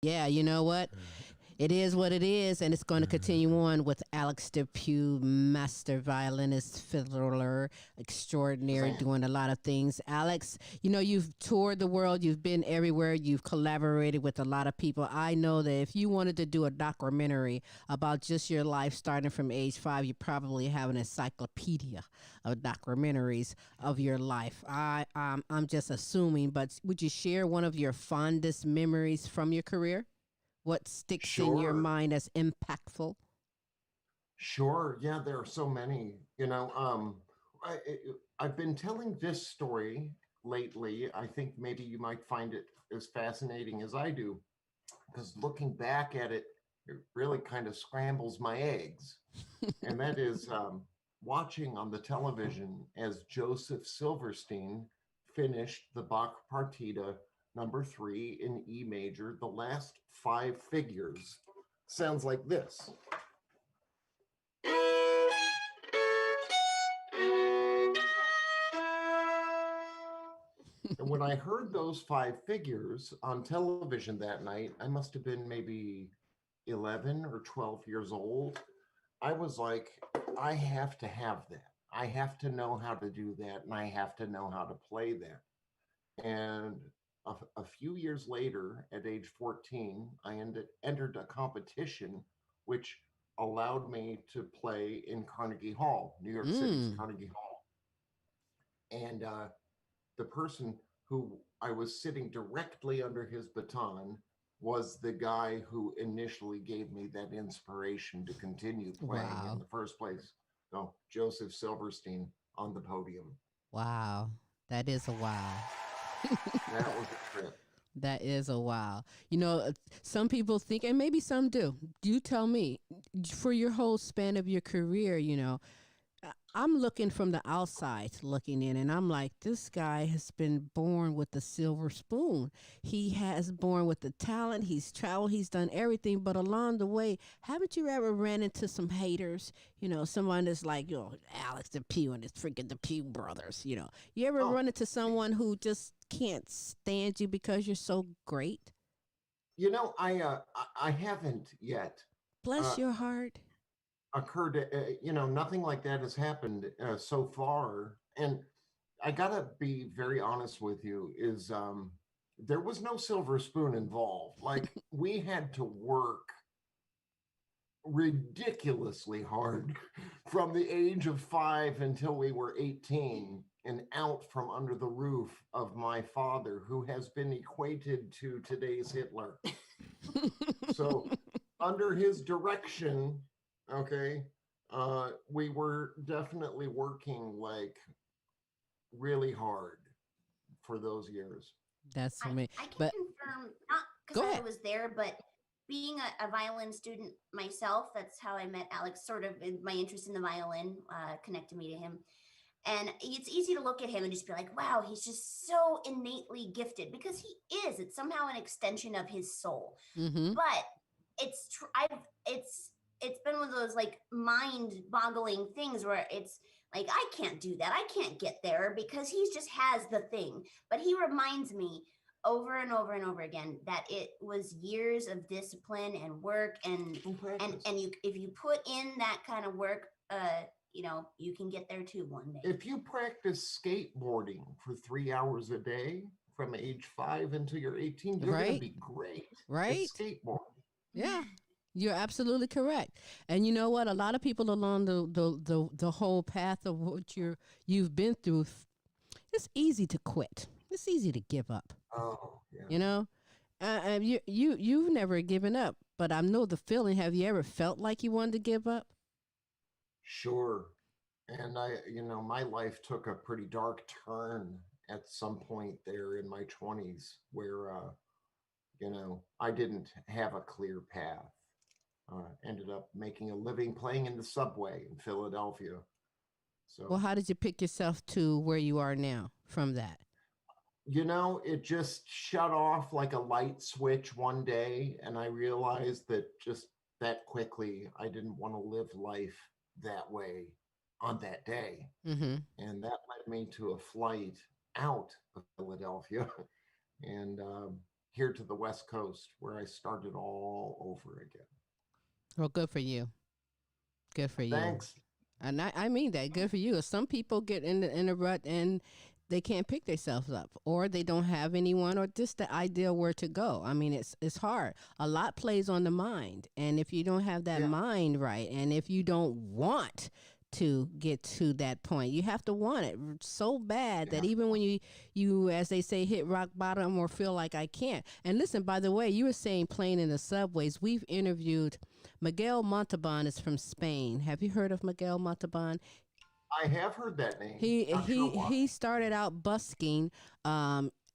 Yeah, you know what? It is what it is, and it's going to continue on with Alex Depue, master violinist, fiddler extraordinary, Shazam. doing a lot of things. Alex, you know, you've toured the world, you've been everywhere, you've collaborated with a lot of people. I know that if you wanted to do a documentary about just your life starting from age 5, you probably have an encyclopedia of documentaries of your life. I'm just assuming, but would you share one of your fondest memories from your career? What sticks in your Sure. mind as impactful? Sure. Yeah, there are so many. I, I've been telling this story lately. I think maybe you might find it as fascinating as I do, because looking back at it, it really kind of scrambles my eggs. And that is watching on the television as Joseph Silverstein finished the Bach Partita number 3 in E major. The last 5 figures sounds like this. And when I heard those 5 figures on television that night, I must have been maybe 11 or 12 years old. I was like, I have to have that. I have to know how to do that, and I have to know how to play that. And a few years later, at age 14, entered a competition which allowed me to play in Carnegie Hall, New York City's Mm. Carnegie Hall. And the person who I was sitting directly under his baton was the guy who initially gave me that inspiration to continue playing in Wow. the first place. So, Joseph Silverstein on the podium. Wow. That is a wow. That was a trip. That is a wow. You know, some people think, and maybe some do. You tell me, for your whole span of your career, you know, I'm looking from the outside looking in, and I'm like, this guy has been born with the silver spoon. He has born with the talent. He's traveled. He's done everything. But along the way, haven't you ever ran into some haters? You know, someone that's like, Alex Depue and his freaking Depue brothers. You know, you ever Oh, run into someone who just can't stand you because you're so great? I haven't yet. Bless Uh, your heart. Occurred. Nothing like that has happened so far, and I gotta be very honest with you. Is There was no silver spoon involved. Like, we had to work ridiculously hard from the age of 5 until we were 18 and out from under the roof of my father, who has been equated to today's Hitler. So, under his direction, okay, we were definitely working like really hard for those years. That's I, for me. I can But confirm, not because go I ahead. was there, but being a violin student myself, that's how I met Alex. Sort of my interest in the violin connected me to him. And it's easy to look at him and just be like, wow, he's just so innately gifted, because he is. It's somehow an extension of his soul. Mm-hmm. But it's been one of those like mind boggling things where it's like, I can't do that. I can't get there because he just has the thing. But he reminds me over and over and over again that it was years of discipline and work, and In practice, you, if you put in that kind of work, you can get there too one day. if you practice skateboarding for 3 hours a day from age 5 until you're 18, you're going to Right? be great at Right? skateboarding. Yeah. You're absolutely correct. And you know what? A lot of people along the whole path of what you've been through, it's easy to quit. It's easy to give up. Oh, yeah. You know, you've never given up, but I know the feeling. Have you ever felt like you wanted to give up? Sure. And my life took a pretty dark turn at some point there in my 20s where, I didn't have a clear path. Ended up making a living playing in the subway in Philadelphia. Well, So, how did you pick yourself to where you are now from that? it just shut off like a light switch one day. And I realized that just that quickly, I didn't want to live life that way on that day. Mm-hmm. And that led me to a flight out of Philadelphia. And here to the West Coast, where I started all over again. Well, good for you. Good for you. Thanks. And I mean that. Good for you. Some people get in a rut and they can't pick themselves up, or they don't have anyone, or just the idea where to go. I mean, it's hard. A lot plays on the mind, and if you don't have that Yeah. mind right, and if you don't want to get to that point, you have to want it so bad that Yeah. even when you as they say hit rock bottom or feel like I can't. And listen, by the way, you were saying playing in the subways. We've interviewed Miguel Montalban is from Spain. Have you heard of Miguel Montalban? I have heard that name. He Not sure he why. he started out busking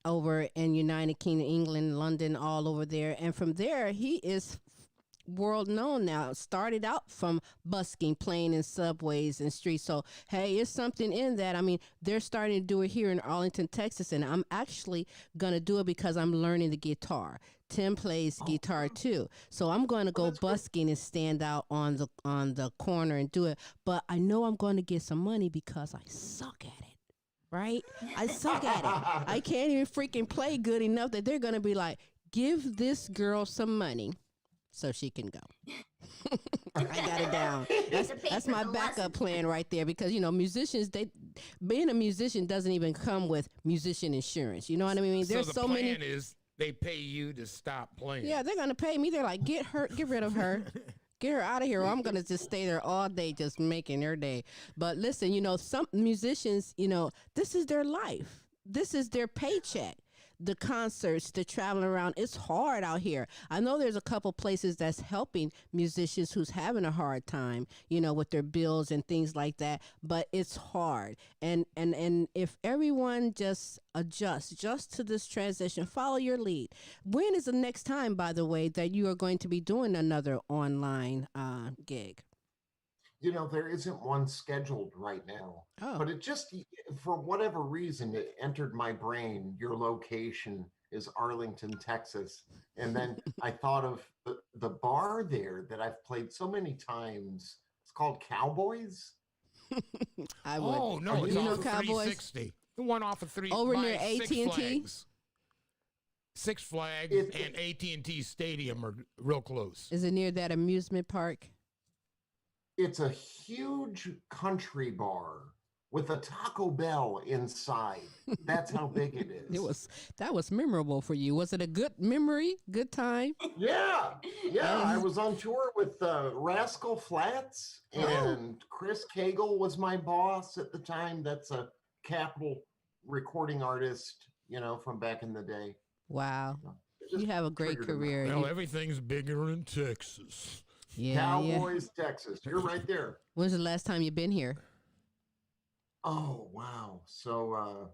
over in United Kingdom, England, London, all over there, and from there he is world known now. Started out from busking, playing in subways and streets. So hey, it's something in that. I mean, they're starting to do it here in Arlington, Texas, and I'm actually gonna do it because I'm learning the guitar. Tim plays guitar too, so I'm going to go that's great. busking and stand out on the corner and do it. But I know I'm going to get some money because I suck at it. Right? I suck at it. I can't even freaking play good enough that they're going to be like, give this girl some money so she can go. I got it down. That's my backup plan right there, because musicians, being a musician doesn't even come with musician insurance. You know what I mean? So There's the so plan many. is they pay you to stop playing. Yeah, they're gonna pay me. They're like, get rid of her. Get her out of here, or I'm going to just stay there all day just making their day. But listen, some musicians, this is their life. This is their paycheck. The concerts, the traveling around, it's hard out here. I know there's a couple places that's helping musicians who's having a hard time, with their bills and things like that, but it's hard. And if everyone just adjusts just to this transition, follow your lead. When is the next time, by the way, that you are going to be doing another online gig? There isn't one scheduled right now, Oh. but it just, for whatever reason, it entered my brain. Your location is Arlington, Texas. And then I thought of the bar there that I've played so many times. It's called Cowboys. I would. Oh no, it's you off know of Cowboys? 360. The one off of Over by near Six AT&T? Flags. Six Flags and AT&T Stadium are real close. Is it near that amusement park? It's a huge country bar with a Taco Bell inside. That's how big it is. That was memorable for you. Was it a good memory? Good time? Yeah. I was on tour with Rascal Flatts, and Chris Cagle was my boss at the time. That's a Capitol recording artist, from back in the day. Wow. Just You have a great triggered a career. Well, everything's bigger in Texas. Yeah. Cowboys, Texas. You're right there. When's the last time you've been here? Oh, wow. So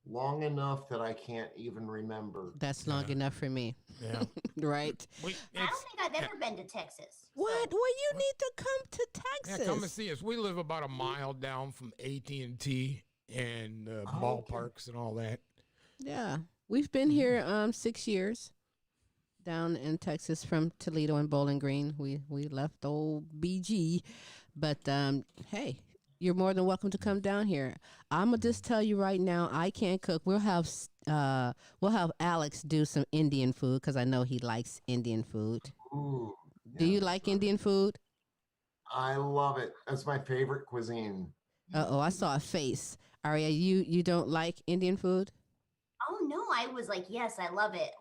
long enough that I can't even remember. That's long enough for me. Yeah. Right? I don't think I've ever been to Texas. What? So. Well, you need to come to Texas. Yeah, come and see us. We live about a mile down from AT&T and ballparks and all that. Yeah. We've been here 6 years down in Texas, from Toledo and Bowling Green. We left old BG. But hey, you're more than welcome to come down here. I'm gonna just tell you right now, I can't cook. We'll have Alex do some Indian food because I know he likes Indian food. Ooh, Do yeah. you like Indian food? I love it. That's my favorite cuisine. Uh-oh, I saw a face. Aria, you don't like Indian food? Oh no, I was like, yes, I love it.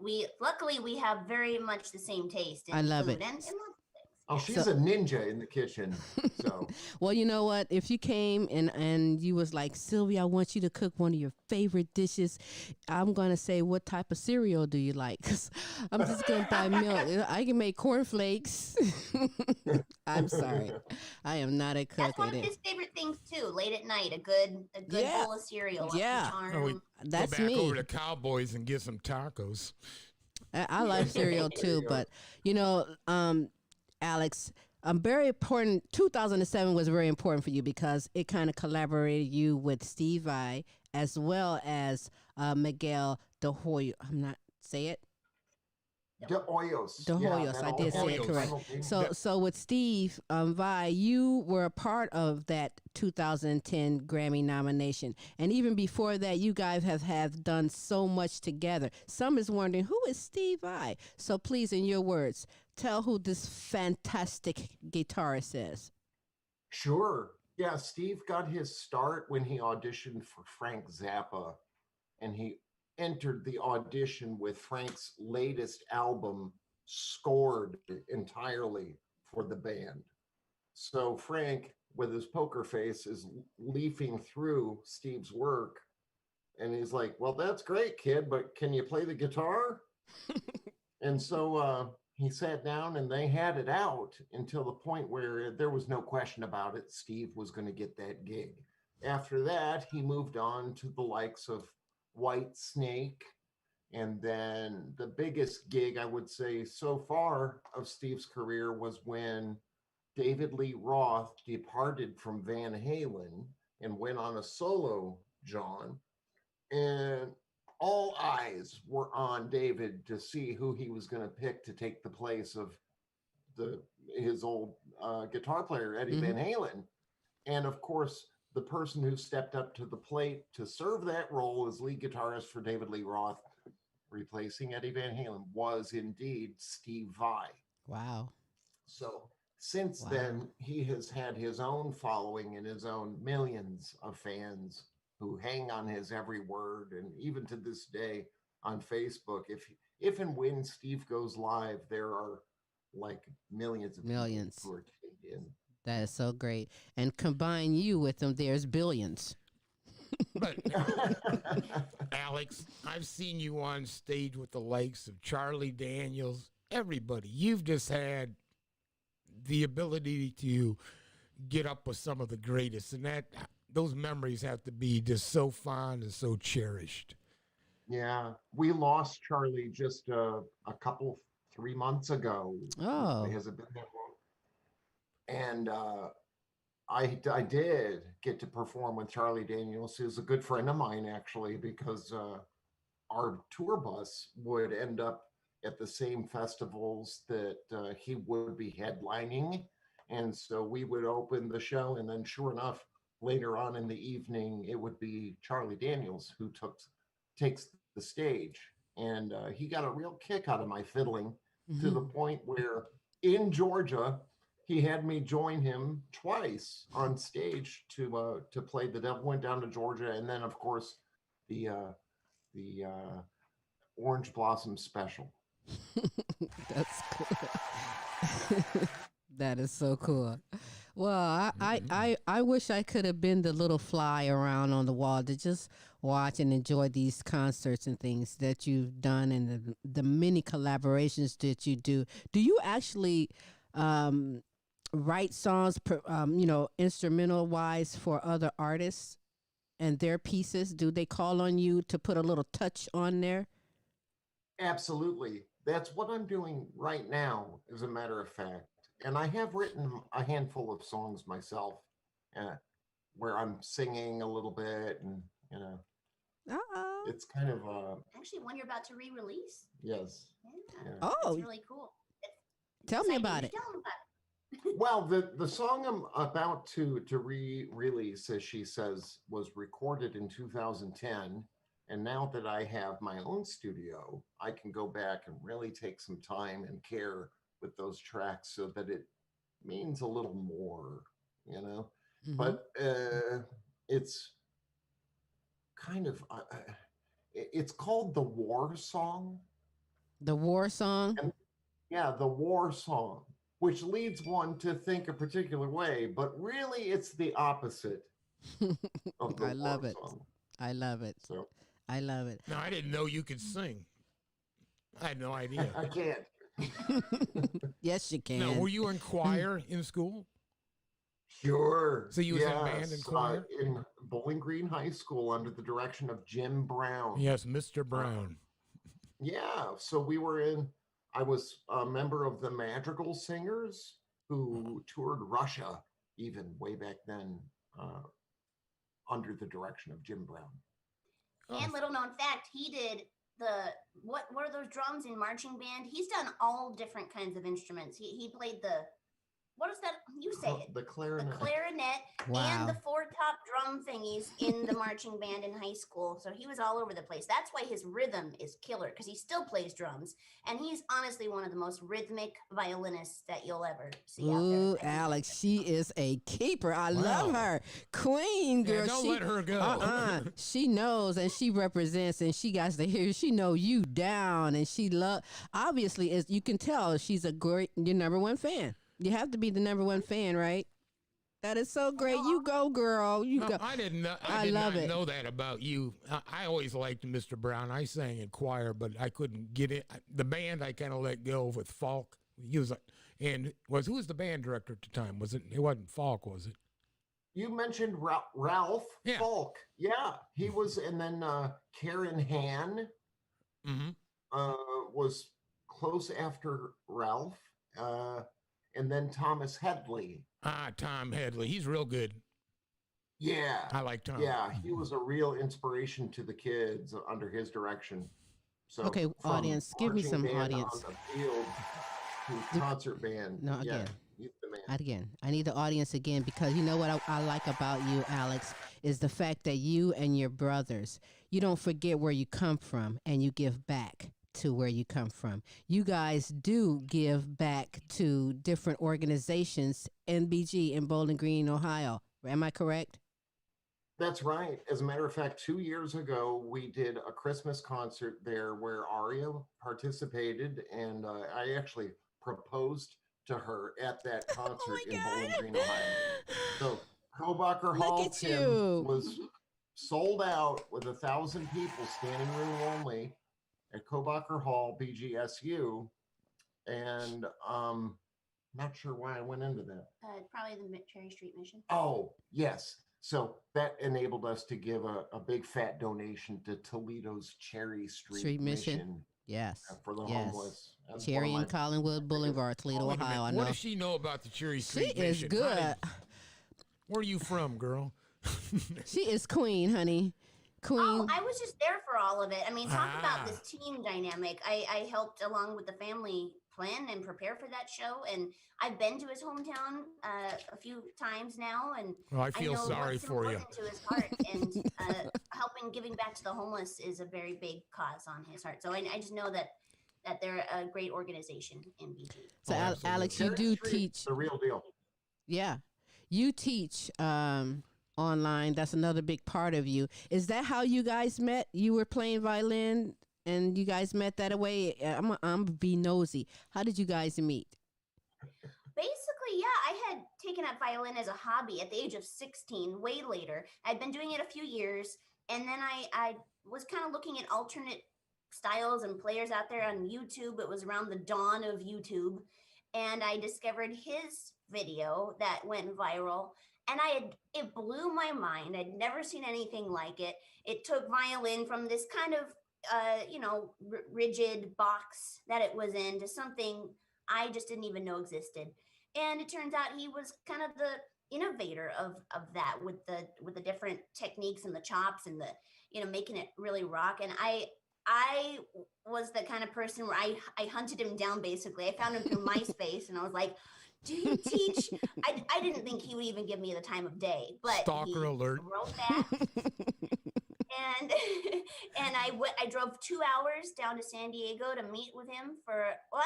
Luckily we have very much the same taste in I love food it. and lots of things. Oh, she's So- a ninja in the kitchen. So Well, you know what? If you came and you was like, Silvy, I want you to cook one of your favorite dishes, I'm going to say, what type of cereal do you like? 'Cause I'm just going to buy milk. I can make cornflakes. I'm sorry. I am not a cook That's one at of it. his favorite things too. Late at night, a good Yeah. bowl of cereal. Yeah. Oh, we That's go back me. over to Cowboys and get some tacos. I like cereal too, but Alex, very important. 2007 was very important for you because it kind of collaborated you with Steve Vai as well as Miguel De Hoyo. I'm not say it. De Hoyos. De Yeah, Hoyos. that I old did say it Hoyos. correct. final thing. So with Steve Vai, you were a part of that 2010 Grammy nomination, and even before that, you guys have done so much together. Some is wondering who is Steve Vai. So please, in your words, tell who this fantastic guitarist is. Sure. Yeah, Steve got his start when he auditioned for Frank Zappa, and he entered the audition with Frank's latest album scored entirely for the band. So Frank, with his poker face, is leafing through Steve's work, and he's like, "Well, that's great, kid, but can you play the guitar?" And so he sat down and they had it out until the point where there was no question about it. Steve was going to get that gig. After that, he moved on to the likes of White Snake. And then the biggest gig, I would say, so far of Steve's career was when David Lee Roth departed from Van Halen and went on a solo, John. And all eyes were on David to see who he was going to pick to take the place of his old guitar player, Eddie Mhm. Van Halen. And of course, the person who stepped up to the plate to serve that role as lead guitarist for David Lee Roth, replacing Eddie Van Halen, was indeed Steve Vai. Wow. So since Wow. then, he has had his own following and his own millions of fans who hang on his every word. And even to this day on Facebook, if and when Steve goes live, there are like millions of Millions. people who are tuned in. That is so great. And combine you with them, there's billions. But Alex, I've seen you on stage with the likes of Charlie Daniels, everybody. You've just had the ability to get up with some of the greatest, and those memories have to be just so fond and so cherished. Yeah, we lost Charlie just a couple, 3 months ago. Oh, Has it been that long? And I did get to perform with Charlie Daniels, who's a good friend of mine, actually, because our tour bus would end up at the same festivals that he would be headlining. And so we would open the show, and then sure enough, later on in the evening, it would be Charlie Daniels who takes the stage. And he got a real kick out of my fiddling to the mhm. point where in Georgia, he had me join him twice on stage to play The Devil Went Down to Georgia, and then of course the Orange Blossom Special. That's cool. That is so cool. Well, I wish I could have been the little fly around on the wall to just watch and enjoy these concerts and things that you've done and the many collaborations that you do. Do you actually um, write songs, instrumental wise for other artists and their pieces? Do they call on you to put a little touch on there? Absolutely. That's what I'm doing right now, as a matter of fact. And I have written a handful of songs myself uh, where I'm singing a little bit, and Uh-oh. it's kind of Actually, one you're about to re-release. yes. Yeah, Yeah. Oh, that's really cool. It's tell me exciting. about You it. should tell them about it. Well, the song I'm about to re-release, as she says, was recorded in 2010, and now that I have my own studio, I can go back and really take some time and care with those tracks so that it means a little more, you know. Hmm. But it's kind of it's called the War Song, The war song. and yeah, the War Song, which leads one to think a particular way, but really it's the opposite of the I War love it. Song. I love it. So I love it. Now, I didn't know you could sing. I had no idea. I can't. Yes, you Now, can. were you in choir in school? Sure. So you was in band and Yes. choir? In Bowling Green High School under the direction of Jim Brown. Yes, Mr. Uh, Brown. yeah. So I was a member of the Madrigal Singers who toured Russia even way back then under the direction of Jim Brown. Oh, And little known fact, he did what are those drums in marching band? He's done all different kinds of instruments. He played the, what is that? You say it. The clarinet. The clarinet Wow. and the 4 top drum thingies in the marching band in high school. So he was all over the place. That's why his rhythm is killer, because he still plays drums. And he's honestly one of the most rhythmic violinists that you'll ever see out Ooh, there. Alex, she is a keeper. I Wow. love her. Queen, girl. Yeah, don't let her go. She knows and she represents and she got to hear. She know you down and she love. Obviously, as you can tell, she's a great, your number one fan. You have to be the number one fan, right? That is so great. You go, girl. You No, go. I didn't know. I I did love not it. know that about you. I always liked Mr. Brown. I sang in choir, but I couldn't get it. The band I kind of let go with Falk. He was, and who was the band director at the time? It wasn't Falk, was it? You mentioned Ralph Yeah. Falk. Yeah, he was, and then Karen Han Mm-hmm. was close after Ralph, and then Thomas Headley. Tom Headley. He's real good. Yeah, I like Tom. yeah, he was a real inspiration to the kids under his direction. So, Okay, from audience, give me marching some band audience. on the field to concert band. No, yeah, again. he's the man. Again, I need the audience again because you know what I like about you, Alex, is the fact that you and your brothers, you don't forget where you come from and you give back to where you come from. You guys do give back to different organizations, NBG in Bowling Green, Ohio. Am I correct? That's right. As a matter of fact, 2 years ago, we did a Christmas concert there where Aria participated, and I actually proposed to her at that concert in Bowling Green, Ohio. So Kobacher Look Hall, at Tim, you. was sold out with 1,000 people, standing room only, at Kobacher Hall, BGSU, and not sure why I went into that. Probably the Cherry Street Mission. Oh, yes. So that enabled us to give a big fat donation to Toledo's Cherry Street Mission Yes. for the yes. homeless. That's Cherry one and of my Collinwood Boulevard, Toledo, Wait a minute. Ohio. I What know. does she know about the Cherry She Street is Mission? good. Where are you from, girl? She is queen, honey. Queen. Oh, I was just there for all of it. I mean, talk Ah. about this team dynamic. I helped along with the family plan and prepare for that show, and I've been to his hometown a few times now, and Well, I feel know sorry what's for you. important to his heart, and giving back to the homeless is a very big cause on his heart. So I just know that they're a great organization in BG. So, Oh, Alex, you Cherry do Street, teach. the real deal. Yeah. You teach online. That's another big part of you. Is that how you guys met? You were playing violin and you guys met that way? I'm be nosy. How did you guys meet? Basically, yeah, I had taken up violin as a hobby at the age of 16, way later. I'd been doing it a few years, and then I was kind of looking at alternate styles and players out there on YouTube. It was around the dawn of YouTube, and I discovered his video that went viral, and it blew my mind. I'd never seen anything like it. It took violin from this kind of rigid box that it was in to something I just didn't even know existed. And it turns out he was kind of the innovator of that with the different techniques and the chops and the making it really rock. And I was the kind of person where I hunted him down. Basically, I found him through MySpace, and I was like, "Do you teach?" I didn't think he would even give me the time of day, but Stalker alert. wrote that. And I drove 2 hours down to San Diego to meet with him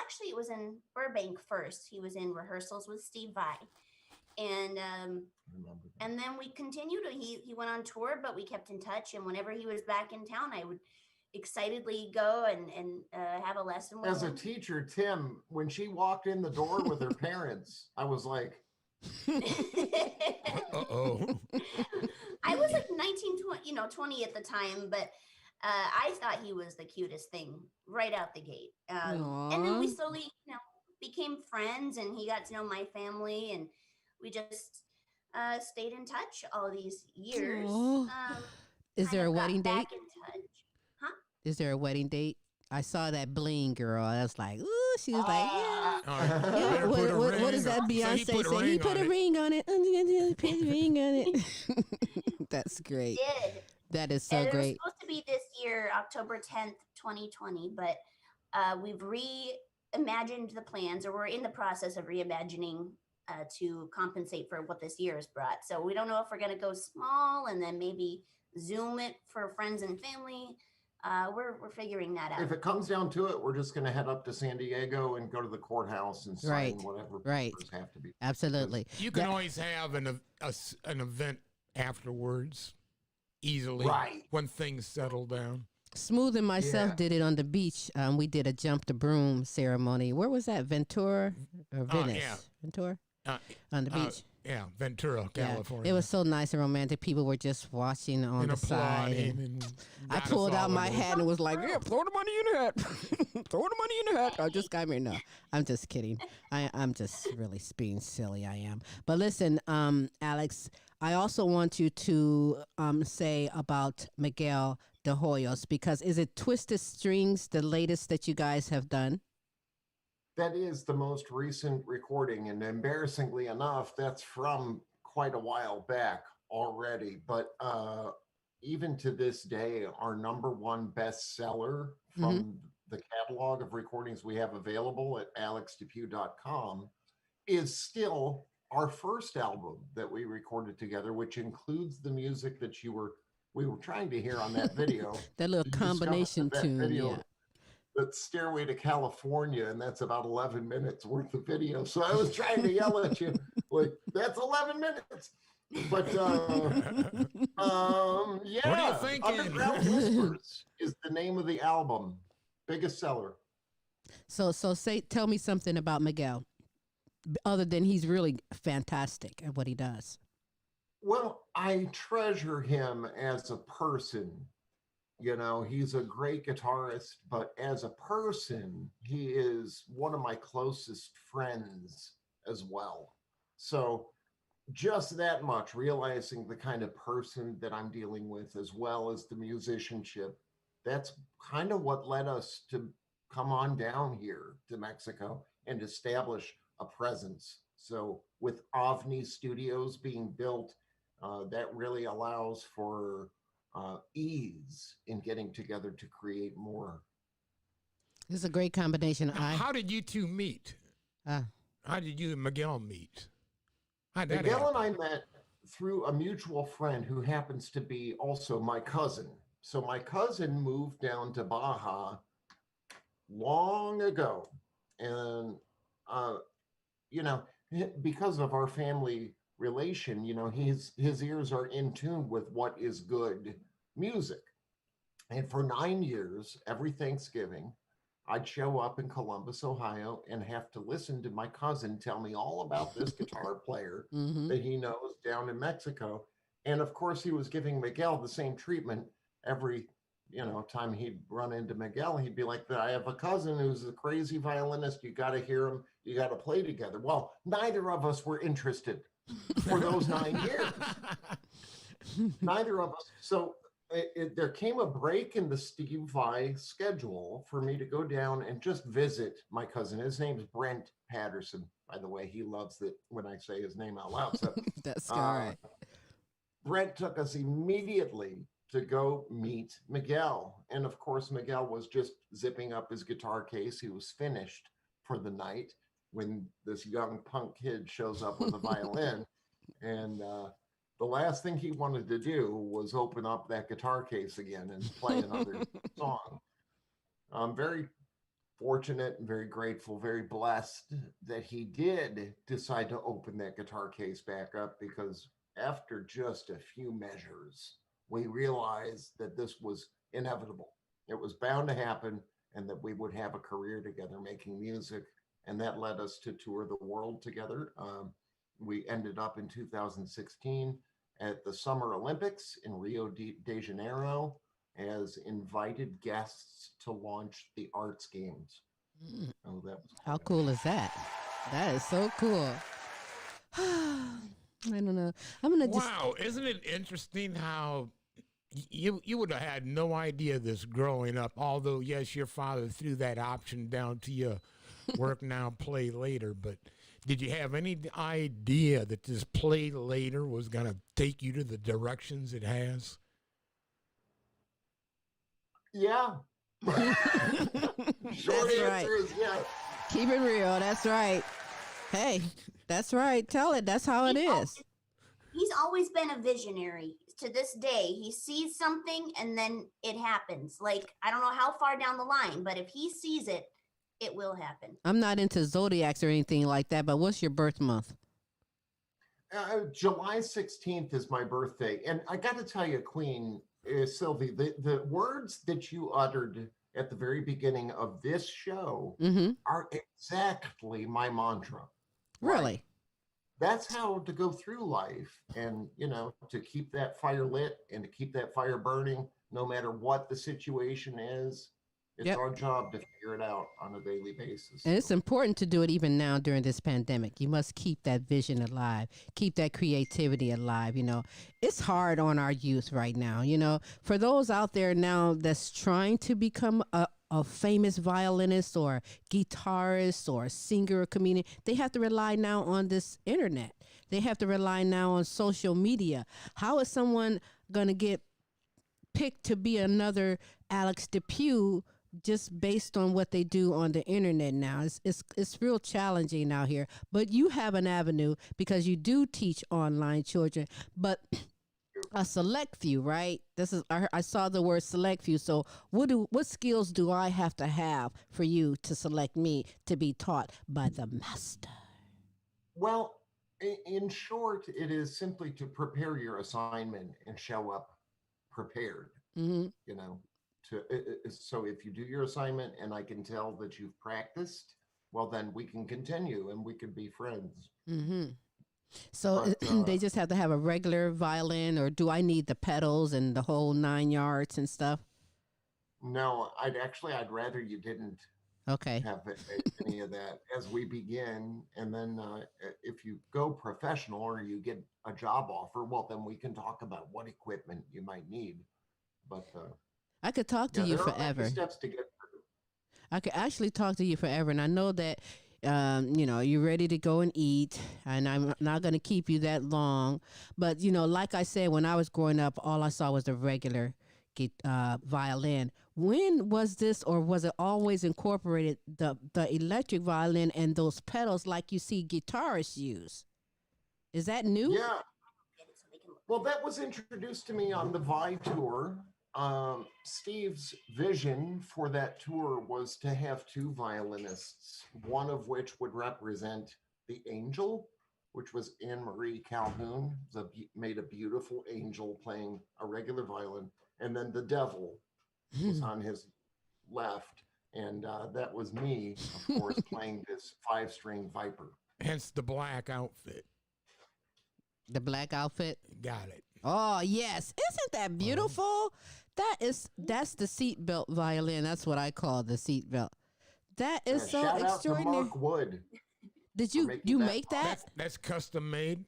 actually it was in Burbank first. He was in rehearsals with Steve Vai. And then we continued. He went on tour, but we kept in touch. And whenever he was back in town, I would excitedly go and have a lesson with As him. a teacher, Tim, when she walked in the door with her parents, I was like, Uh-oh. I was like 19, 20 at the time, but I thought he was the cutest thing right out the gate. And then we slowly, became friends, and he got to know my family, and we just stayed in touch all these years. Is there a kind of got wedding date? back in touch. Huh? Is there a wedding date? I saw that bling girl. I was like, ooh, she was like, yeah. All right. Yeah, Better put a what ring does that on- Beyonce So he put a say? He ring put on a it. ring on it. Put a ring on it. That's great. Did. That is so And it was great. supposed to be this year, October 10th, 2020, but we've reimagined the plans, or we're in the process of reimagining to compensate for what this year has brought. So we don't know if we're going to go small and then maybe Zoom it for friends and family. We're figuring that out. If it comes down to it, we're just going to head up to San Diego and go to the courthouse and sign whatever papers have to be. Absolutely. You can always have an event afterwards easily when things settle down. Smooth and myself did it on the beach. We did a jump the broom ceremony. Where was that? Ventura or Venice? Ventura? On the beach. Ventura, California. It was so nice and romantic. People were just watching on the side. And I pulled out my hat and was like, yeah, throw the money in the hat. Throw the money in the hat. I just got me. No, I'm just kidding. I'm just really being silly. I am. But listen, Alex, I also want you to say about Miguel de Hoyos, because is it Twisted Strings, the latest that you guys have done? That is the most recent recording, and embarrassingly enough, that's from quite a while back already. But even to this day, our #1 bestseller from the catalog of recordings we have available at alexdepue.com is still our first album that we recorded together, which includes the music that we were trying to hear on that video. That little combination tune, But Stairway to California, and that's about 11 minutes worth of video. So I was trying to yell at you, like, that's 11 minutes. But What are you thinking? Underground Whispers is the name of the album. Biggest seller. So tell me something about Miguel, other than he's really fantastic at what he does. Well, I treasure him as a person. You know, he's a great guitarist, but as a person, he is one of my closest friends as well. So just that much, realizing the kind of person that I'm dealing with, as well as the musicianship, that's kind of what led us to come on down here to Mexico and establish a presence. So with OVNI Studios being built, that really allows for ease in getting together to create more. This is a great combination. How did you two meet? How did you and Miguel meet? Miguel and I met through a mutual friend who happens to be also my cousin. So my cousin moved down to Baja long ago. And, you know, because of our family relation, you know, his ears are in tune with what is good music. And for 9 years, every Thanksgiving, I'd show up in Columbus, Ohio, and have to listen to my cousin tell me all about this guitar player that he knows down in Mexico. And of course, he was giving Miguel the same treatment every, you know, time he'd run into Miguel. He'd be like, I have a cousin who's a crazy violinist. You got to hear him. You got to play together. Well, neither of us were interested for those 9 years. Neither of us. So there came a break in the Steve Vai schedule for me to go down and just visit my cousin. His name's Brent Patterson, by the way. He loves it when I say his name out loud. So that's all right. Brent took us immediately to go meet Miguel. And of course, Miguel was just zipping up his guitar case. He was finished for the night when this young punk kid shows up with a violin. And the last thing he wanted to do was open up that guitar case again and play another song. I'm very fortunate and very grateful, very blessed that he did decide to open that guitar case back up, because after just a few measures, we realized that this was inevitable. It was bound to happen, and that we would have a career together making music. And that led us to tour the world together. We ended up in 2016 at the Summer Olympics in Rio de Janeiro as invited guests to launch the Arts Games. Oh, that was how cool is that? That is so cool. I don't know. I'm gonna just. Wow, isn't it interesting how you would have had no idea this growing up? Although yes, your father threw that option down to you, work now, play later. But did you have any idea that this play later was gonna take you to the directions it has? Yeah. Short That's answer right. is yes. Keep it real. That's right. Hey, that's right. Tell it. That's how it He's is. he's always been a visionary. To this day, he sees something and then it happens. Like, I don't know how far down the line, but if he sees it, it will happen. I'm not into zodiacs or anything like that, but what's your birth month? July 16th is my birthday. And I got to tell you, Queen Sylvie, the words that you uttered at the very beginning of this show Mm-hmm. are exactly my mantra. Really? Like, that's how to go through life and, to keep that fire lit and to keep that fire burning, no matter what the situation is. It's Yep. our job to figure it out on a daily basis. And it's important to do it even now during this pandemic. You must keep that vision alive, keep that creativity alive. It's hard on our youth right now. For those out there now that's trying to become a famous violinist or guitarist or singer or comedian, they have to rely now on this internet. They have to rely now on social media. How is someone going to get picked to be another Alex Depue just based on what they do on the internet now? It's real challenging out here. But you have an avenue because you do teach online children, but a select few, right? I saw the word select few. So what skills do I have to have for you to select me to be taught by the master? Well, in short, it is simply to prepare your assignment and show up prepared. Mm-hmm. So if you do your assignment and I can tell that you've practiced, well, then we can continue and we can be friends. Mm-hmm. So But they just have to have a regular violin, or do I need the pedals and the whole 9 yards and stuff? no, I'd rather you didn't Okay. have any of that as we begin. And then if you go professional or you get a job offer, well, then we can talk about what equipment you might need. But I could talk to you there are many forever. steps to get through. I could actually talk to you forever. And I know that, you're ready to go and eat, and I'm not going to keep you that long. But, like I said, when I was growing up, all I saw was the regular violin. When was this, or was it always incorporated, the electric violin and those pedals like you see guitarists use? Is that new? Yeah. Well, that was introduced to me on the Vi tour. Steve's vision for that tour was to have two violinists, one of which would represent the angel, which was Anne Marie Calhoun, made a beautiful angel playing a regular violin, and then the devil was on his left, and that was me, of course, playing this 5-string Viper. Hence the black outfit. The black outfit? Got it. Oh, yes. Isn't that beautiful? That's the seatbelt violin. That's what I call the seatbelt. That is so Shout extraordinary. out to Mark Wood. Did you make that? That's custom made.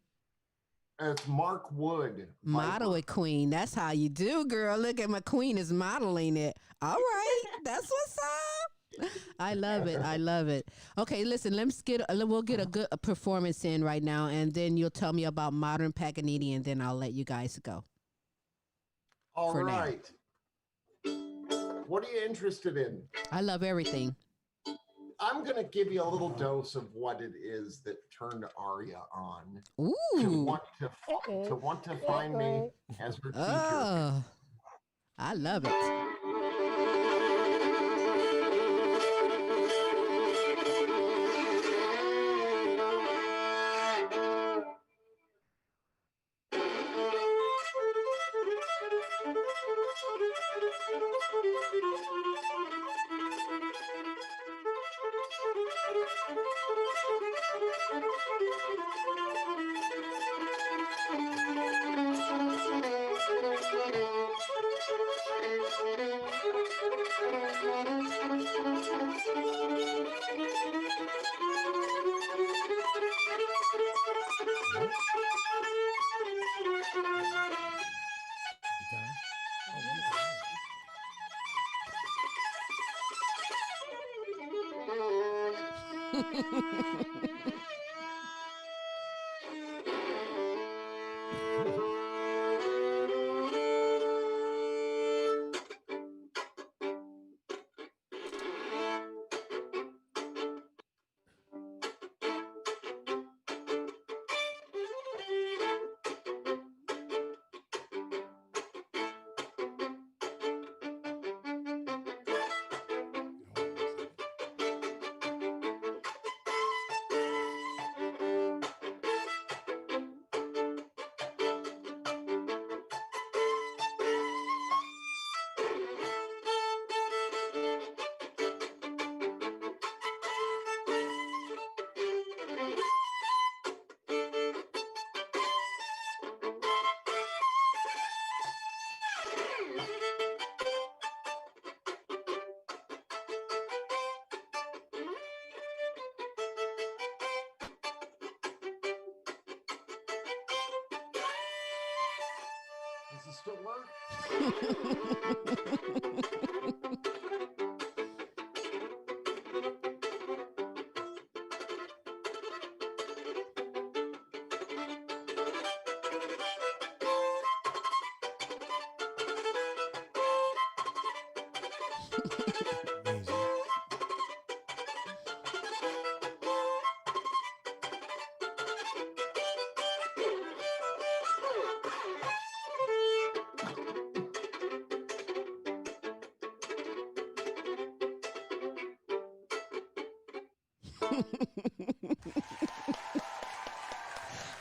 It's Mark Wood. Model Viper. it, queen. That's how you do, girl. Look at my queen is modeling it. All right. That's what's up. I love it. I love it. Okay, listen, we'll get a good performance in right now, and then you'll tell me about modern Paganini, and then I'll let you guys go. All for now. right. What are you interested in? I love everything. I'm going to give you a little dose of what it is that turned Aria on to Ooh. want to find me as her teacher. Oh, I love it. Guitar. Oh, guitar. still work? Amazing.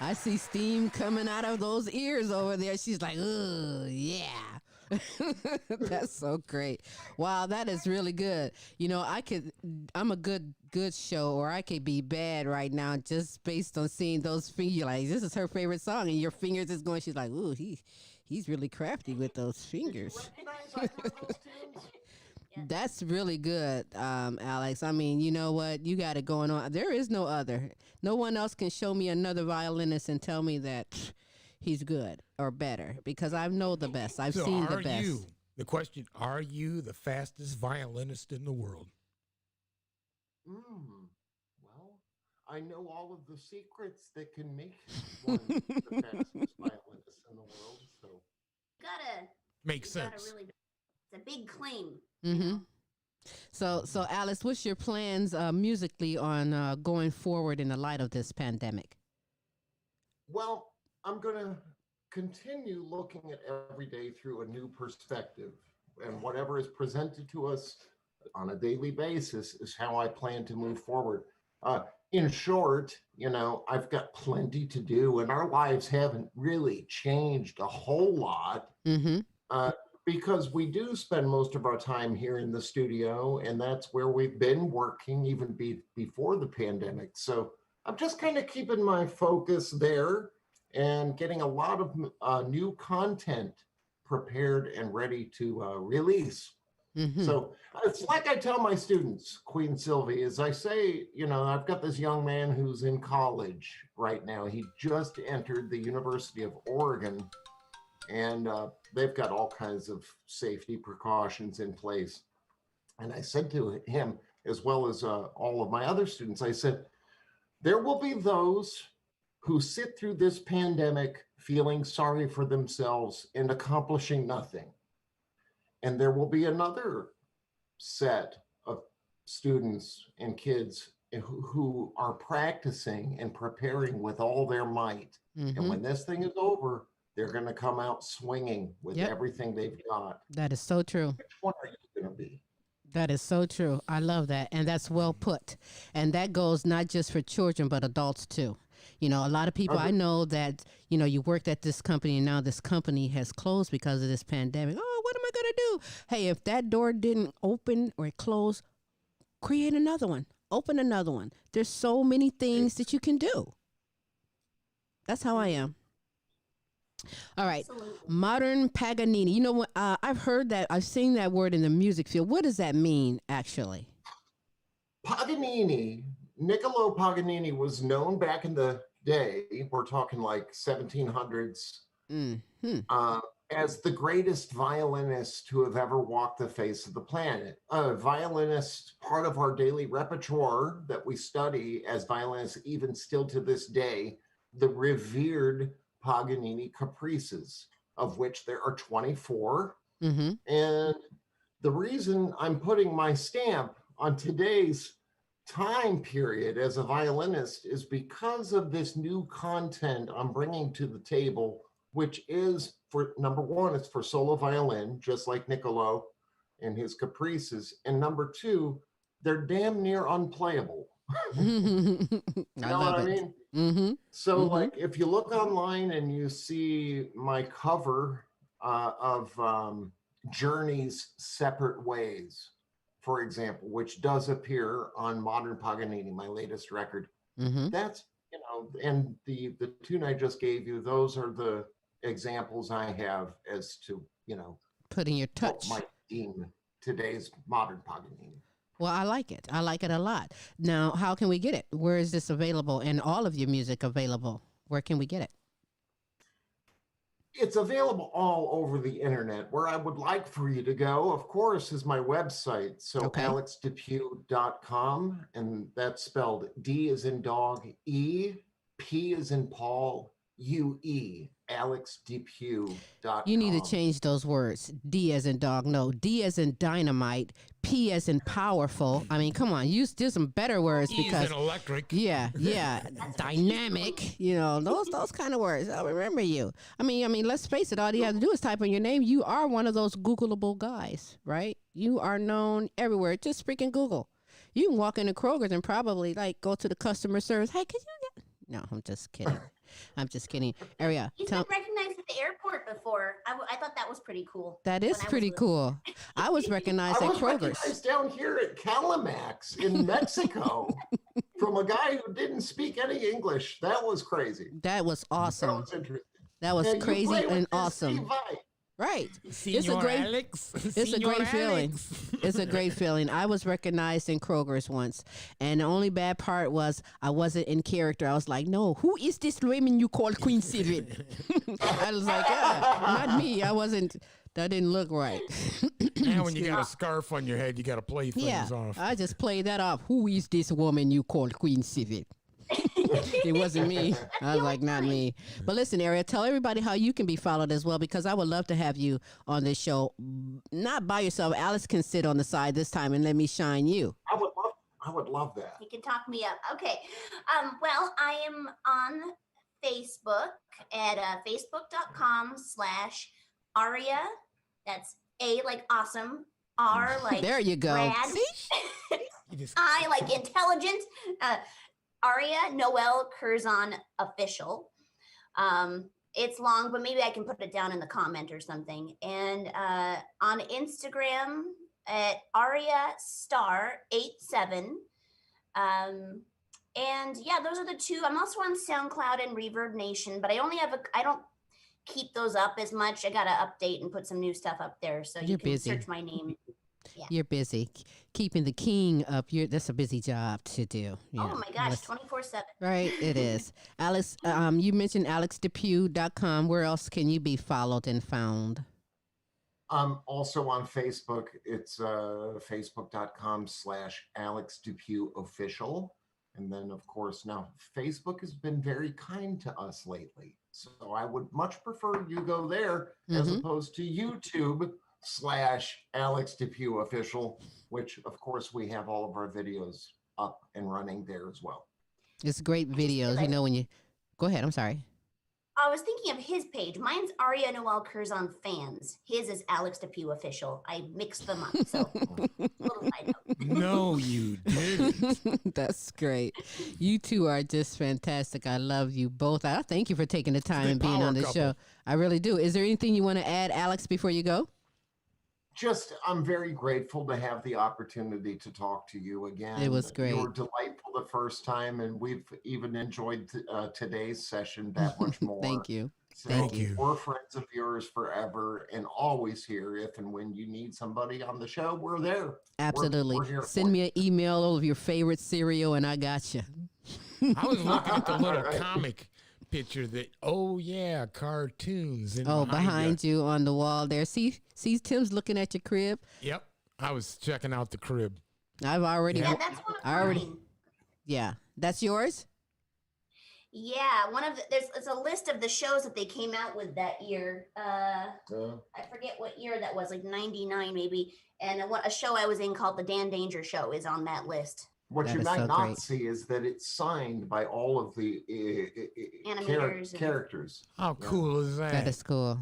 I see steam coming out of those ears over there. She's like, oh, yeah. That's so great. Wow, that is really good. You know, I'm a good show, or I could be bad right now just based on seeing those fingers. You're like, this is her favorite song, and your fingers is going, she's like, ooh, he's really crafty with those Did you fingers. recognize either of those tunes? Yeah. That's really good, Alex. I mean, you know what? You got it going on. There is no other. No one else can show me another violinist and tell me that he's good or better, because I know the best. I've So seen the are best. you, the question, are you the fastest violinist in the world? Well, I know all of the secrets that can make one the fastest violinist in the world. So Gotta, Makes you gotta sense. really, it's a big claim. Mm-hmm. So Alice, what's your plans musically on going forward in the light of this pandemic? well, I'm going to continue looking at every day through a new perspective. And whatever is presented to us on a daily basis is how I plan to move forward. In short, I've got plenty to do, and our lives haven't really changed a whole lot Mm-hmm. uh, because we do spend most of our time here in the studio, and that's where we've been working even before the pandemic. So I'm just kind of keeping my focus there and getting a lot of new content prepared and ready to release. Mm-hmm. So it's like I tell my students, Queen Silvy, is I say, I've got this young man who's in college right now. He just entered the University of Oregon, and they've got all kinds of safety precautions in place. And I said to him, as well as all of my other students, I said, there will be those who sit through this pandemic feeling sorry for themselves and accomplishing nothing. And there will be another set of students and kids who are practicing and preparing with all their might. And Mm-hmm. when this thing is over, they're going to come out swinging with Yep. everything they've got. That is so true. Which one are you going to be? That is so true. I love that. And that's well put. And that goes not just for children, but adults too. You know, a lot of people I know that, you worked at this company and now this company has closed because of this pandemic. Oh, what am I going to do? Hey, if that door didn't open or close, create another one. Open another one. There's so many things that you can do. That's how I am. All right. Absolutely. Modern Paganini. You know what? I've heard that. I've seen that word in the music field. What does that mean, actually? Paganini, Niccolo Paganini was known back in the day, we're talking like 1700s, Mm-hmm. as the greatest violinist to have ever walked the face of the planet. A violinist, part of our daily repertoire that we study as violinists, even still to this day, the revered Paganini caprices, of which there are 24. Mm-hmm. And the reason I'm putting my stamp on today's time period as a violinist is because of this new content I'm bringing to the table, which is, for number one, it's for solo violin, just like Niccolo and his caprices. And number two, they're damn near unplayable. You know what I mean? Mm-hmm. So, Mhm. like, if you look online and you see my cover of Journey's Separate Ways, for example, which does appear on Modern Paganini, my latest record, Mm-hmm. that's, and the tune I just gave you, those are the examples I have as to, Putting your what touch. might deem today's Modern Paganini. Well, I like it. I like it a lot. Now, how can we get it? Where is this available? And all of your music available? Where can we get it? It's available all over the internet. Where I would like for you to go, of course, is my website. So Okay. alexdepue.com, and that's spelled D as in dog, E, P as in Paul, UE, alexdepue.com. You need to change those words. D as in dog, no. D as in dynamite. P as in powerful. I mean, come on, use some better words E's because and electric. yeah, dynamic. You know, those kind of words. I'll remember you. I mean, let's face it. All you have to do is type in your name. You are one of those Googleable guys, right? You are known everywhere. Just freaking Google. You can walk into Kroger's and probably like go to the customer service. Hey, could you get? No, I'm just kidding. I'm just kidding. Aria, He's been recognized at the airport before. I thought that was pretty cool. that is pretty cool. I was recognized I at was Kroger's. recognized down here at Calamax in Mexico from a guy who didn't speak any English. That was crazy. That was That awesome. was interesting. That was And you crazy play with and this awesome. Steve Vai. Right. Senor great- Alex. It's a Senor great feeling. Alex. It's a great feeling. I was recognized in Kroger's once, and the only bad part was I wasn't in character. I was like, "No, who is this woman you call Queen Silvy?" I was like, "Not me. I wasn't. That didn't look right." Now when you got a scarf on your head, you got to play things Yeah, off. I just played that off. Who is this woman you call Queen Silvy? It wasn't me. I was like, not me. But listen, Aria, tell everybody how you can be followed as well, because I would love to have you on this show. Not by yourself. Alice can sit on the side this time and let me shine you. I would love that. You can talk me up. Okay. Well, I am on Facebook at facebook.com/Aria. That's A like awesome. R like There you go. rad. See? You just I like intelligent. Aria Noel Curzon official. It's long, but maybe I can put it down in the comment or something. And on Instagram at Aria Star 87. And yeah, those are the two. I'm also on SoundCloud and Reverb Nation, but I don't keep those up as much. I gotta update and put some new stuff up there, so you You're can busy. search my name. Yeah. You're busy. Keeping the king up. That's a busy job to do. Oh Yeah. my gosh, Let's- 24/7. Right, it is. Alice, you mentioned alexdepue.com. Where else can you be followed and found? Also on Facebook, it's facebook.com/AlexDepueOfficial. And then, of course, now Facebook has been very kind to us lately. So I would much prefer you go there as Mhm. opposed to YouTube/AlexDepueOfficial, which, of course, we have all of our videos up and running there as well. It's great videos. You know, when you go ahead, I'm sorry. I was thinking of his page. Mine's Aria Noel Curzon Fans. His is Alex Depue Official. I mixed them up. So, little side note. no, you didn't. That's great. You two are just fantastic. I love you both. I thank you for taking the time and being power on the couple. show. I really do. Is there anything you want to add, Alex, before you go? Just, I'm very grateful to have the opportunity to talk to you again. It was great. You were delightful the first time, and we've even enjoyed today's session that much more. Thank you. So Thank you. We're friends of yours forever and always here. If and when you need somebody on the show, we're there. Absolutely. we're here Send for me an email of your favorite cereal, and I got you. I was looking at the little Right. comic picture that, oh yeah, cartoons. And Oh, behind you on the wall there. See, Tim's looking at your crib. Yep. I was checking out the crib. I've already. Yeah, that's one of I already- mine. Yeah, that's yours. Yeah, there's a list of the shows that they came out with that year. I forget what year that was, like 99 maybe. And a show I was in called The Dan Danger Show is on that list. What That you is might so not great. see is that it's signed by all of the Animators and- characters. How cool is that? That is cool.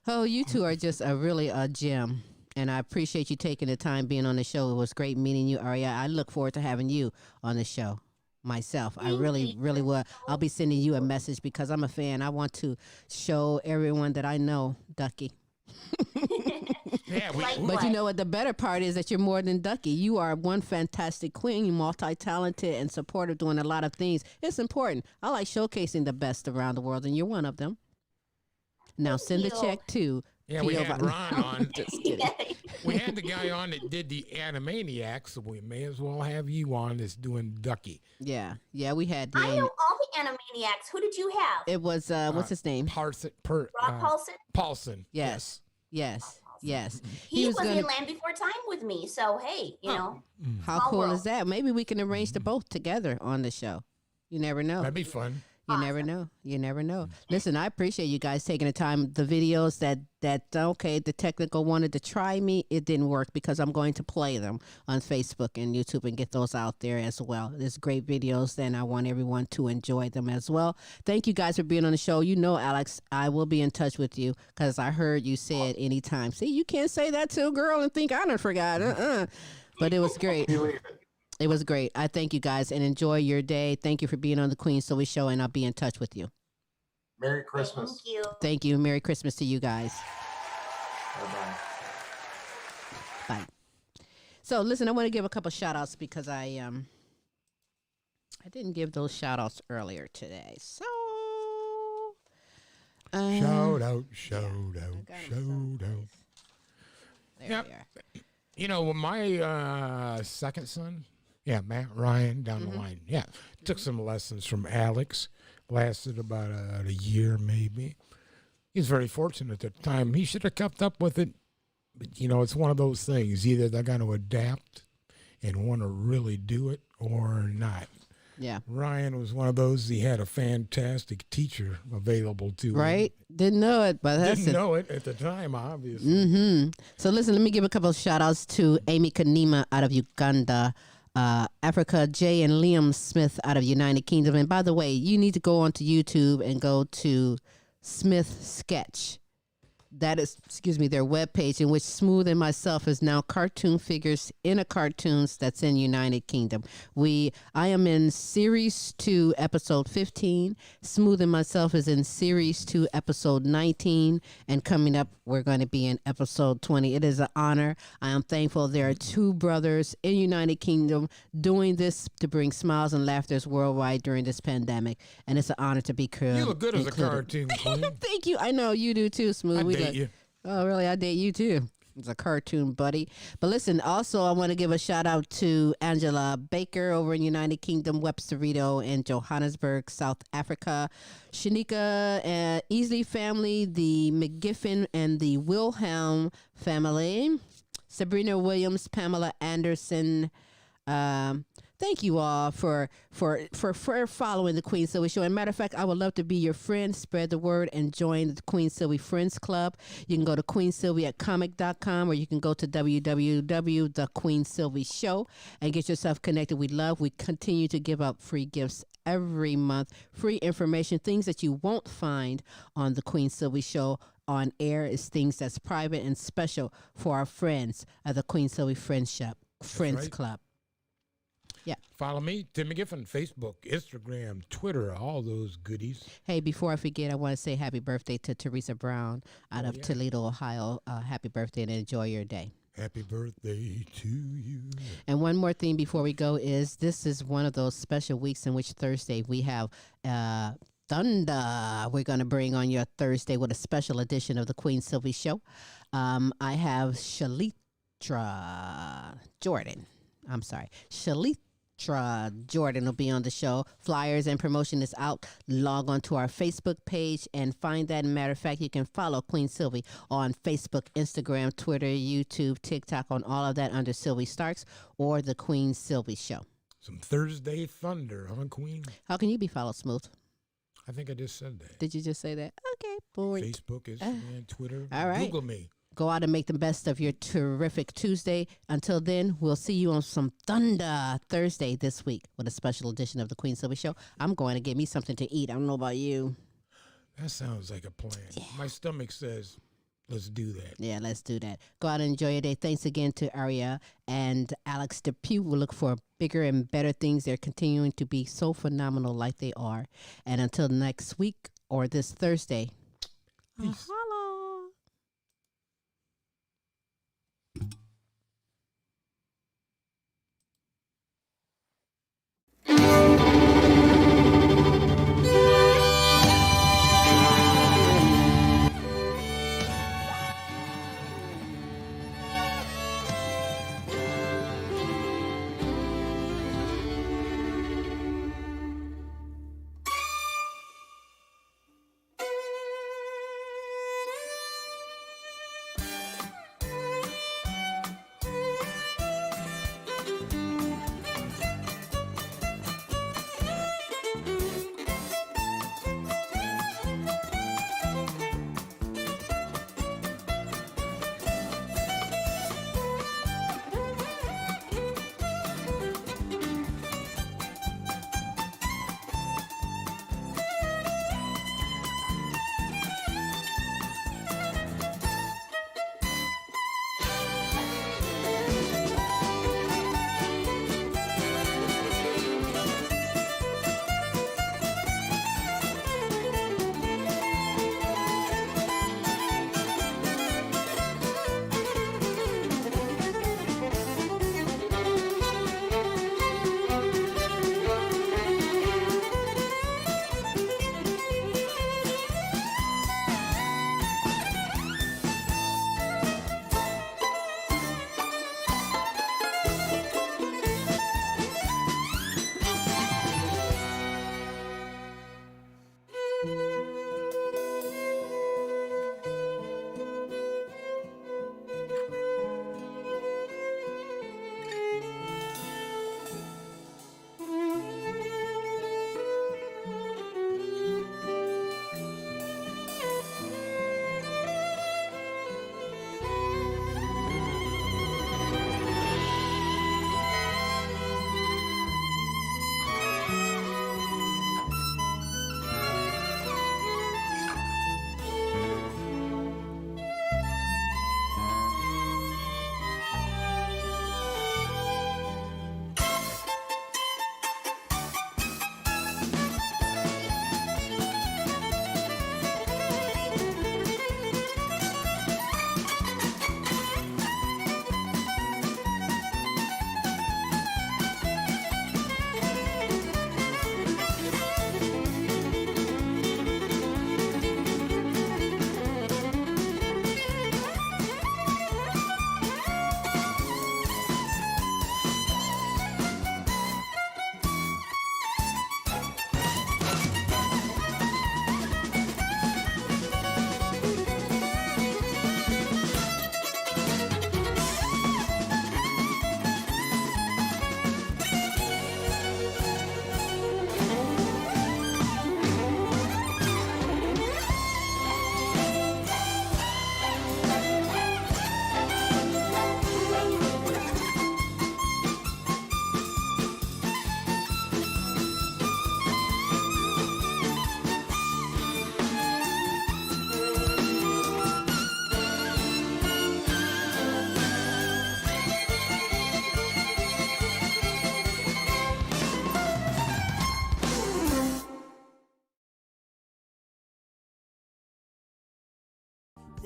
Oh, you two are just a gem. And I appreciate you taking the time being on the show. It was great meeting you, Aria. I look forward to having you on the show myself. I Thank really, you. really will. I'll be sending you a message because I'm a fan. I want to show everyone that I know Ducky. Yeah, Like- But you know what? The better part is that you're more than Ducky. You are one fantastic queen, multi-talented and supportive, doing a lot of things. It's important. I like showcasing the best around the world, and you're one of them. Now send the you. check to. yeah, we P.O. had Box. Ron on. Just kidding. We had the guy on that did the Animaniacs, so we may as well have you on that's doing Ducky. Yeah, we had I know the. all the Animaniacs. Who did you have? It was what's his name? Rob Paulson? Paulson. Yes. Yes. Yes. He was gonna, in Land Before Time with me. So, hey, you know. How small cool world. is that? Maybe we can arrange the both together on the show. You never know. That'd be fun. You never know. You never know. Listen, I appreciate you guys taking the time. The videos that okay, the technical wanted to try me, it didn't work because I'm going to play them on Facebook and YouTube and get those out there as well. There's great videos, and I want everyone to enjoy them as well. Thank you guys for being on the show. You know, Alex, I will be in touch with you because I heard you say it anytime. See, you can't say that to a girl and think I done forgot. But it was great. It was great. I thank you guys and enjoy your day. Thank you for being on the Queen Silvy Show, and I'll be in touch with you. Merry Christmas. Thank you. Thank you. Merry Christmas to you guys. Bye-bye. Bye. So listen, I want to give a couple shout outs because I didn't give those shout outs earlier today. So Shout out. There Yep. we are. You know, my second son, Matt Ryan down the line, took some lessons from Alex. Lasted about a year, maybe. He's very fortunate at the time. He should have kept up with it. But, you know, it's one of those things. Either they're going to adapt and want to really do it or not. Yeah. Ryan was one of those. He had a fantastic teacher available to him. Right? Didn't know it, but that's Didn't know it at the time, obviously. Mm-hmm. So listen, let me give a couple of shout outs to Amy Kanima out of Uganda, Africa, Jay and Liam Smith out of United Kingdom. And by the way, you need to go onto YouTube and go to Smith Sketch. That is, their webpage, in which Smooth and myself is now cartoon figures in a cartoons that's in United Kingdom. I am in Series 2, Episode 15. Smooth and myself is in Series 2, Episode 19. And coming up, we're going to be in Episode 20. It is an honor. I am thankful there are two brothers in United Kingdom doing this to bring smiles and laughter worldwide during this pandemic. And it's an honor to be You look good as a included. cartoon queen. Thank you. I know you do too, Smooth. I date you. Oh, really? I date you too. It's a cartoon buddy. But listen, also I want to give a shout out to Angela Baker over in United Kingdom, Websterito, and Johannesburg, South Africa. Shanika and Easley family, the McGiffin and the Wilhelm family. Sabrina Williams, Pamela Anderson. Thank you all for following the Queen Silvy Show. And matter of fact, I would love to be your friend. Spread the word and join the Queen Silvy Friends Club. You can go to queensylvy@comic.com, or you can go to www.thequeensylvyshow and get yourself connected. We continue to give out free gifts every month, free information, things that you won't find on the Queen Silvy Show on air is things that's private and special for our friends at the Queen Silvy Friends right. Club. Yeah. Follow me, Tim McGiffin, Facebook, Instagram, Twitter, all those goodies. Hey, before I forget, I want to say happy birthday to Teresa Brown out of Toledo, Ohio. Happy birthday and enjoy your day. Happy birthday to you. And one more thing before we go is this is one of those special weeks in which Thursday we have Thunder. We're going to bring on your Thursday with a special edition of the Queen Silvy Show. I have Shalitra Jordan. Jordan will be on the show. Flyers and promotion is out. Log on to our Facebook page and find that. Matter of fact, you can follow Queen Silvy on Facebook, Instagram, Twitter, YouTube, TikTok, on all of that under Silvy Starks or the Queen Silvy Show. Some Thursday thunder, huh, Queen? How can you be followed, Smooth? I think I just said that. Did you just say that? Okay, boy. Facebook, Instagram, Twitter. All right. Google me. Go out and make the best of your terrific Tuesday. Until then, we'll see you on some Thunder Thursday this week with a special edition of the Queen Silvy Show. I'm going to get me something to eat. I don't know about you. That sounds like a plan. Yeah. My stomach says, let's do that. Yeah, let's do that. Go out and enjoy your day. Thanks again to Aria and Alex Depue. We'll look for bigger and better things. They're continuing to be so phenomenal like they are. And until next week or this Thursday, peace.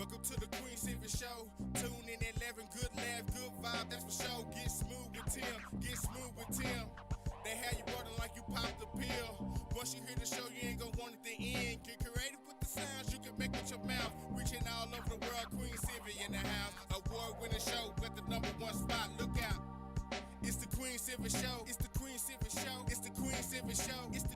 Welcome to the Queen Silvy Show. Tune in at 11, good laugh, good vibe, that's for sure. Get smooth with Tim, get smooth with Tim. They have you running like you popped the pill. Once you hear the show, you ain't gonna want it to end. Get creative with the sounds you can make with your mouth. Reaching all over the world, Queen Silvy in the house. Award-winning show, got the #1 spot, look out. It's the Queen Silvy Show, it's the Queen Silvy Show, it's the Queen Silvy Show, it's the